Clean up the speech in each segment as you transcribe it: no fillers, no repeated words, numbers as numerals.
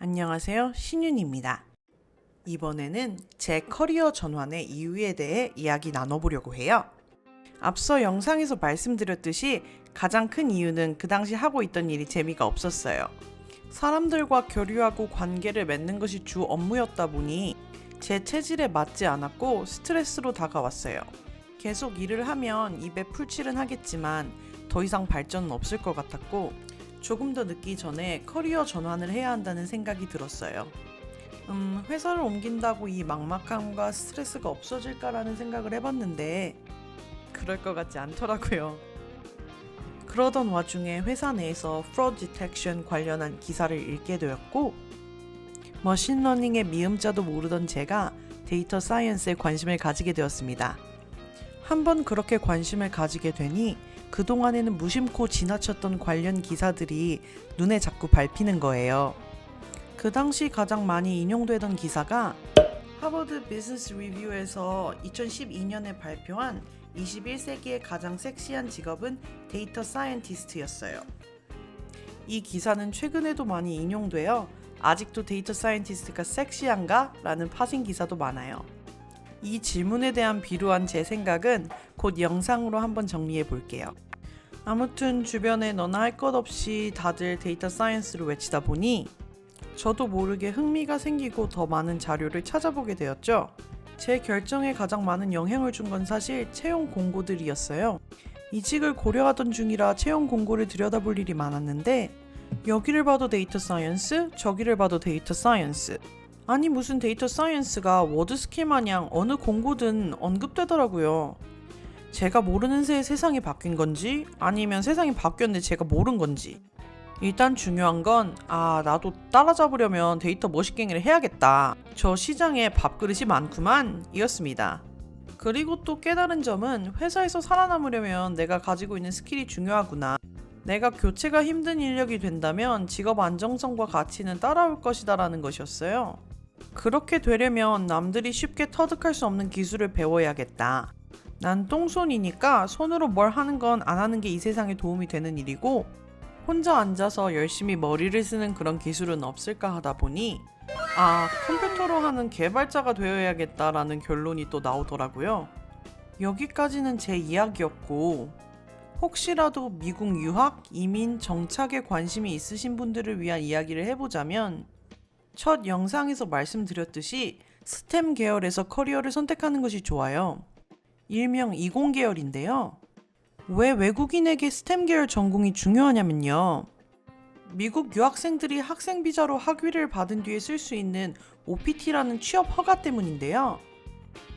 안녕하세요. 신윤입니다. 이번에는 제 커리어 전환의 이유에 대해 이야기 나눠보려고 해요. 앞서 영상에서 말씀드렸듯이 가장 큰 이유는 그 당시 하고 있던 일이 재미가 없었어요. 사람들과 교류하고 관계를 맺는 것이 주 업무였다 보니 제 체질에 맞지 않았고 스트레스로 다가왔어요. 계속 일을 하면 입에 풀칠은 하겠지만 더 이상 발전은 없을 것 같았고 조금 더 늦기 전에 커리어 전환을 해야 한다는 생각이 들었어요. 회사를 옮긴다고 이 막막함과 스트레스가 없어질까라는 생각을 해봤는데 그럴 것 같지 않더라고요. 그러던 와중에 회사 내에서 fraud detection 관련한 기사를 읽게 되었고 머신러닝의 미음자도 모르던 제가 데이터 사이언스에 관심을 가지게 되었습니다. 한번 그렇게 관심을 가지게 되니 그동안에는 무심코 지나쳤던 관련 기사들이 눈에 자꾸 밟히는 거예요. 그 당시 가장 많이 인용되던 기사가 하버드 비즈니스 리뷰에서 2012년에 발표한 21세기의 가장 섹시한 직업은 데이터 사이언티스트였어요. 이 기사는 최근에도 많이 인용되어 아직도 데이터 사이언티스트가 섹시한가? 라는 파생 기사도 많아요. 이 질문에 대한 비루한 제 생각은 곧 영상으로 한번 정리해 볼게요. 아무튼 주변에 너나 할 것 없이 다들 데이터 사이언스를 외치다 보니 저도 모르게 흥미가 생기고 더 많은 자료를 찾아보게 되었죠. 제 결정에 가장 많은 영향을 준 건 사실 채용 공고들이었어요. 이직을 고려하던 중이라 채용 공고를 들여다볼 일이 많았는데 여기를 봐도 데이터 사이언스, 저기를 봐도 데이터 사이언스. 아니 무슨 데이터 사이언스가 워드 스킬 마냥 어느 공고든 언급되더라고요. 제가 모르는 새에 세상이 바뀐 건지 아니면 세상이 바뀌었는데 제가 모른 건지. 일단 중요한 건 나도 따라잡으려면 데이터 머신갱이를 해야겠다. 저 시장에 밥그릇이 많구만 이었습니다. 그리고 또 깨달은 점은 회사에서 살아남으려면 내가 가지고 있는 스킬이 중요하구나. 내가 교체가 힘든 인력이 된다면 직업 안정성과 가치는 따라올 것이다 라는 것이었어요. 그렇게 되려면 남들이 쉽게 터득할 수 없는 기술을 배워야겠다. 난 똥손이니까 손으로 뭘 하는 건 안 하는 게 이 세상에 도움이 되는 일이고 혼자 앉아서 열심히 머리를 쓰는 그런 기술은 없을까 하다 보니 컴퓨터로 하는 개발자가 되어야겠다라는 결론이 또 나오더라고요. 여기까지는 제 이야기였고 혹시라도 미국 유학, 이민, 정착에 관심이 있으신 분들을 위한 이야기를 해보자면 첫 영상에서 말씀드렸듯이 스템 계열에서 커리어를 선택하는 것이 좋아요. 일명 이공 계열인데요. 왜 외국인에게 스템 계열 전공이 중요하냐면요. 미국 유학생들이 학생 비자로 학위를 받은 뒤에 쓸 수 있는 OPT라는 취업 허가 때문인데요.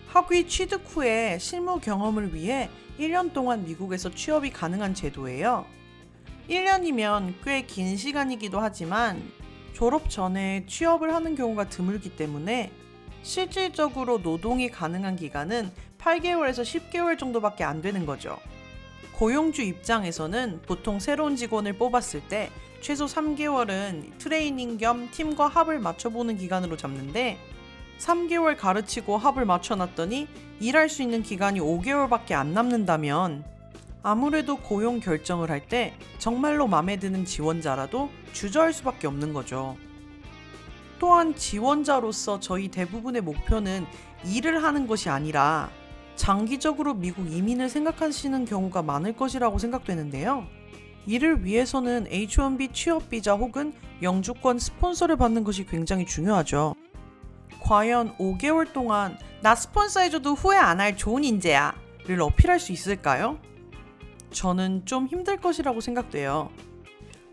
학위 취득 후에 실무 경험을 위해 1년 동안 미국에서 취업이 가능한 제도예요. 1년이면 꽤 긴 시간이기도 하지만 졸업 전에 취업을 하는 경우가 드물기 때문에 실질적으로 노동이 가능한 기간은 8개월에서 10개월 정도밖에 안 되는 거죠. 고용주 입장에서는 보통 새로운 직원을 뽑았을 때 최소 3개월은 트레이닝 겸 팀과 합을 맞춰보는 기간으로 잡는데 3개월 가르치고 합을 맞춰놨더니 일할 수 있는 기간이 5개월밖에 안 남는다면 아무래도 고용 결정을 할 때 정말로 마음에 드는 지원자라도 주저할 수밖에 없는 거죠. 또한 지원자로서 저희 대부분의 목표는 일을 하는 것이 아니라 장기적으로 미국 이민을 생각하시는 경우가 많을 것이라고 생각되는데요. 이를 위해서는 H-1B 취업비자 혹은 영주권 스폰서를 받는 것이 굉장히 중요하죠. 과연 5개월 동안 나 스폰서해줘도 후회 안 할 좋은 인재야 를 어필할 수 있을까요? 저는 좀 힘들 것이라고 생각돼요.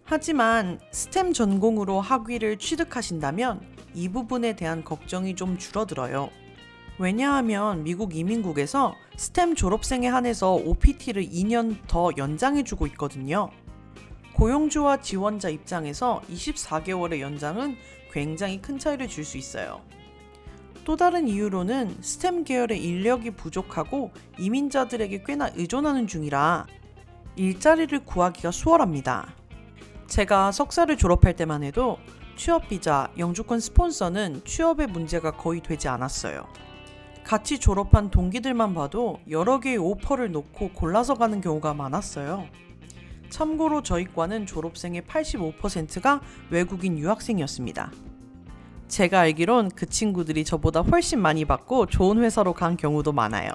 하지만 스템 전공으로 학위를 취득하신다면 이 부분에 대한 걱정이 좀 줄어들어요. 왜냐하면 미국 이민국에서 스템 졸업생에 한해서 OPT를 2년 더 연장해주고 있거든요. 고용주와 지원자 입장에서 24개월의 연장은 굉장히 큰 차이를 줄 수 있어요. 또 다른 이유로는 스템 계열의 인력이 부족하고 이민자들에게 꽤나 의존하는 중이라 일자리를 구하기가 수월합니다. 제가 석사를 졸업할 때만 해도 취업비자, 영주권 스폰서는 취업에 문제가 거의 되지 않았어요. 같이 졸업한 동기들만 봐도 여러 개의 오퍼를 놓고 골라서 가는 경우가 많았어요. 참고로 저희 과는 졸업생의 85%가 외국인 유학생이었습니다. 제가 알기론 그 친구들이 저보다 훨씬 많이 받고 좋은 회사로 간 경우도 많아요.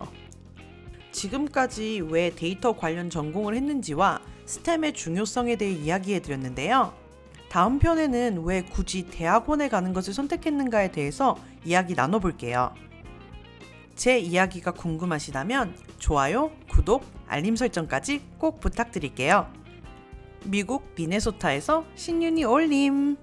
지금까지 왜 데이터 관련 전공을 했는지와 스템의 중요성에 대해 이야기해 드렸는데요. 다음 편에는 왜 굳이 대학원에 가는 것을 선택했는가에 대해서 이야기 나눠볼게요. 제 이야기가 궁금하시다면 좋아요, 구독, 알림 설정까지 꼭 부탁드릴게요. 미국 미네소타에서 신윤이 올림!